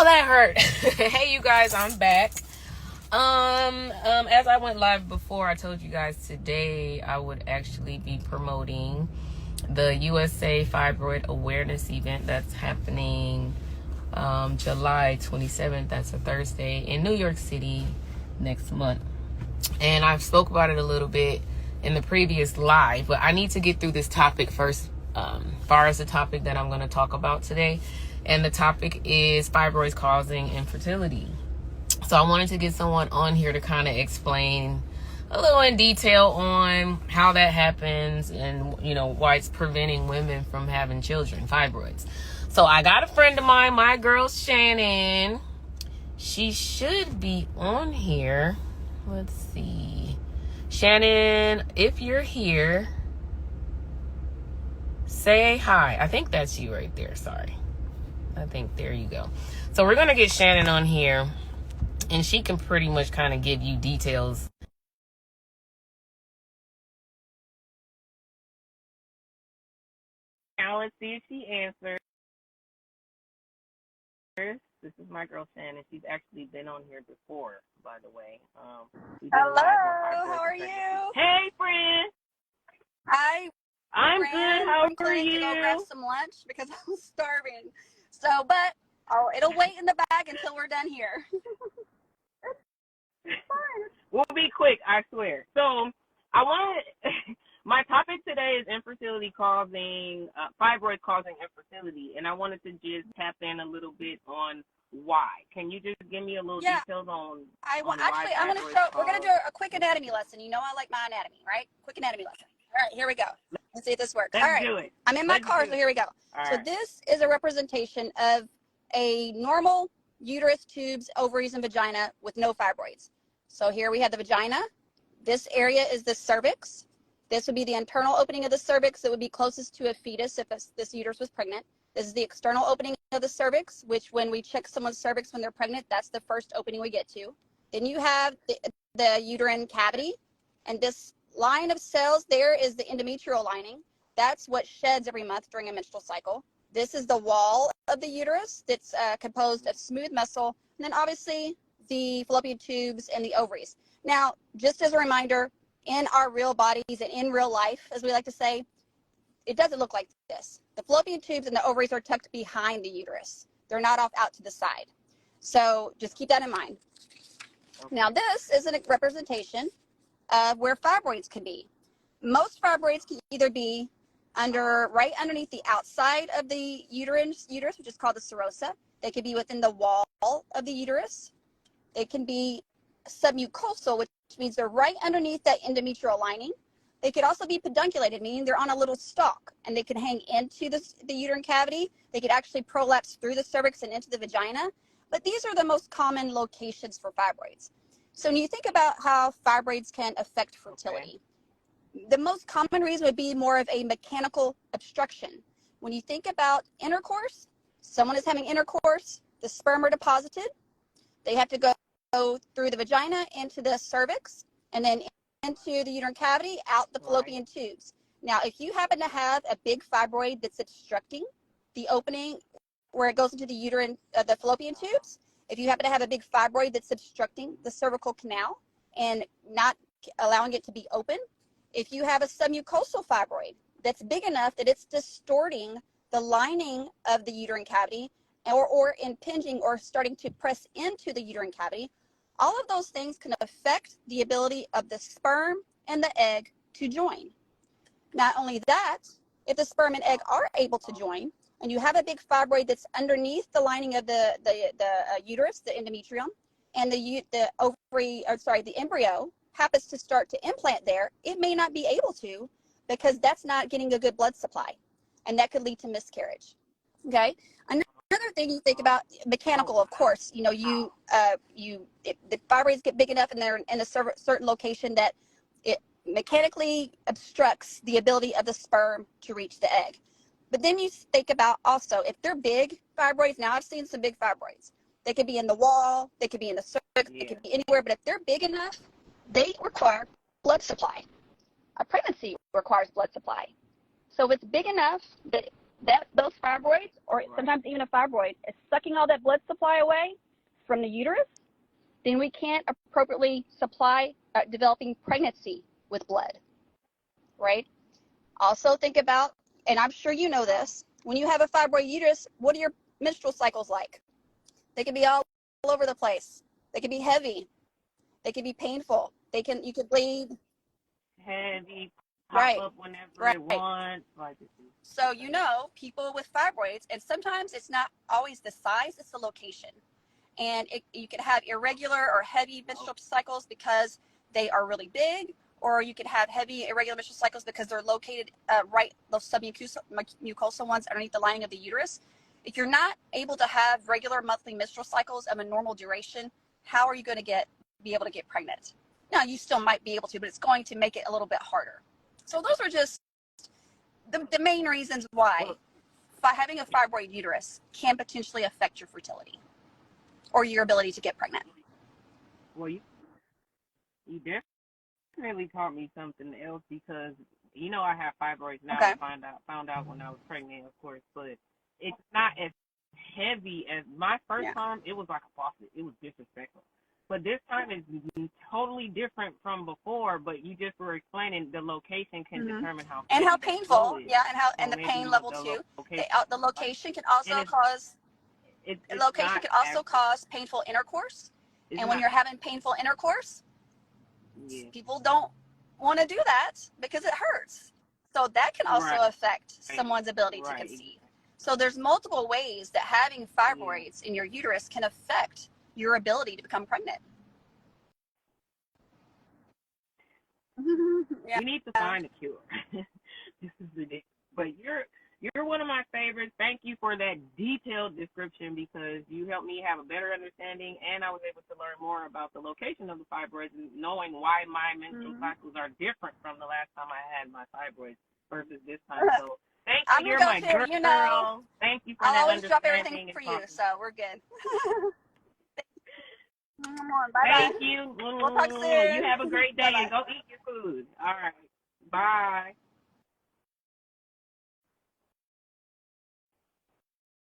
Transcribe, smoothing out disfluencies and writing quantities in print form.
that hurt. Hey, you guys, I'm back. As I went live before, I told you guys today I would actually be promoting the USA Fibroid Awareness event that's happening July 27th. That's a Thursday in New York City next month. And I've spoke about it a little bit in the previous live, but I need to get through this topic first, far as the topic that I'm going to talk about today. And the topic is fibroids causing infertility. So I wanted to get someone on here to kind of explain a little in detail on how that happens and, you know, why it's preventing women from having children, fibroids. So I got a friend of mine, my girl Shannon. She should be on here. Let's see. Shannon, if you're here, say hi. I think that's you right there. Sorry. I think there you go. So we're going to get Shannon on here, and she can pretty much kind of give you details. Now let's see if she answers. This is my girl Shannon. She's actually been on here before, by the way. Hello, how are you? Hey, friend. I I'm ran good. How from are clinic you? to go grab some lunch because I was starving. So, but it'll wait in the bag until we're done here. We'll be quick, I swear. So I want my topic today is infertility causing, fibroid causing infertility, and I wanted to just tap in a little bit on why. Can you just give me a little details on? I'm going to show. We're going to do a quick anatomy lesson. You know I like my anatomy, right? Quick anatomy lesson. All right, here we go. Let's see if this works. Let's all right, do it. I'm in my car, so here we go. So this is a representation of a normal uterus, tubes, ovaries, and vagina with no fibroids. So here we have the vagina. This area is the cervix. This would be the internal opening of the cervix that would be closest to a fetus if this uterus was pregnant. This is the external opening of the cervix, which when we check someone's cervix when they're pregnant, that's the first opening we get to. Then you have the uterine cavity, and this line of cells there is the endometrial lining. That's what sheds every month during a menstrual cycle. This is the wall of the uterus that's composed of smooth muscle, and then obviously the fallopian tubes and the ovaries. Now, just as a reminder, in our real bodies and in real life, as we like to say, it doesn't look like this. The fallopian tubes and the ovaries are tucked behind the uterus. They're not off out to the side. So just keep that in mind. Okay. Now, this is a representation of where fibroids can be. Most fibroids can either be right underneath the outside of the uterus, which is called the serosa. They could be within the wall of the uterus. They can be submucosal, which means they're right underneath that endometrial lining. They could also be pedunculated, meaning they're on a little stalk, and they can hang into the uterine cavity. They could actually prolapse through the cervix and into the vagina. But these are the most common locations for fibroids. So when you think about how fibroids can affect fertility, the most common reason would be more of a mechanical obstruction. When you think about intercourse, someone is having intercourse, the sperm are deposited. They have to go through the vagina into the cervix and then into the uterine cavity, out the fallopian tubes. Now, if you happen to have a big fibroid that's obstructing the opening where it goes into the uterine, the fallopian tubes, if you happen to have a big fibroid that's obstructing the cervical canal and not allowing it to be open, if you have a submucosal fibroid that's big enough that it's distorting the lining of the uterine cavity or impinging or starting to press into the uterine cavity, all of those things can affect the ability of the sperm and the egg to join. Not only that, if the sperm and egg are able to join, and you have a big fibroid that's underneath the lining of the uterus, the endometrium, and the embryo happens to start to implant there, it may not be able to because that's not getting a good blood supply, and that could lead to miscarriage. Okay. Another thing you think about, mechanical, of course, you know, the fibroids get big enough and they're in a certain location that it mechanically obstructs the ability of the sperm to reach the egg. But then you think about also, if they're big fibroids, now I've seen some big fibroids. They could be in the wall, they could be in the cervix, they could be anywhere, but if they're big enough, they require blood supply. A pregnancy requires blood supply. So if it's big enough that those fibroids, or sometimes even a fibroid, is sucking all that blood supply away from the uterus, then we can't appropriately supply developing pregnancy with blood, right? Also think about, and I'm sure you know this, when you have a fibroid uterus, what are your menstrual cycles like? They can be all over the place. They can be heavy. They can be painful. You could bleed. Heavy, pop up whenever it wants. So, you know, people with fibroids, and sometimes it's not always the size, it's the location. And you could have irregular or heavy menstrual cycles because they are really big, or you could have heavy irregular menstrual cycles because they're located right, those submucosal ones underneath the lining of the uterus. If you're not able to have regular monthly menstrual cycles of a normal duration, how are you going to be able to get pregnant? Now, you still might be able to, but it's going to make it a little bit harder. So those are just the main reasons why having a fibroid uterus can potentially affect your fertility or your ability to get pregnant. Well, you definitely taught me something else, because you know I have fibroids now. Okay. I found out when I was pregnant, of course, but it's not as heavy as my first time. It was like a faucet. It was disrespectful. But this time is totally different from before. But you just were explaining the location can determine how and how painful, and so the pain level too. The location can also cause painful intercourse. And when you're having painful intercourse, people don't want to do that because it hurts. So that can also affect someone's ability to conceive. So there's multiple ways that having fibroids in your uterus can affect your ability to become pregnant. We need to find a cure. This is ridiculous. But you're one of my favorites. Thank you for that detailed description, because you helped me have a better understanding, and I was able to learn more about the location of the fibroids and knowing why my menstrual cycles are different from the last time I had my fibroids versus this time. So thank you. You're my girl. You know, thank you for I'll that always drop understanding. everything for you, so we're good. Thank you. We'll talk soon. You have a great day. Bye-bye. And go eat your food. All right. Bye.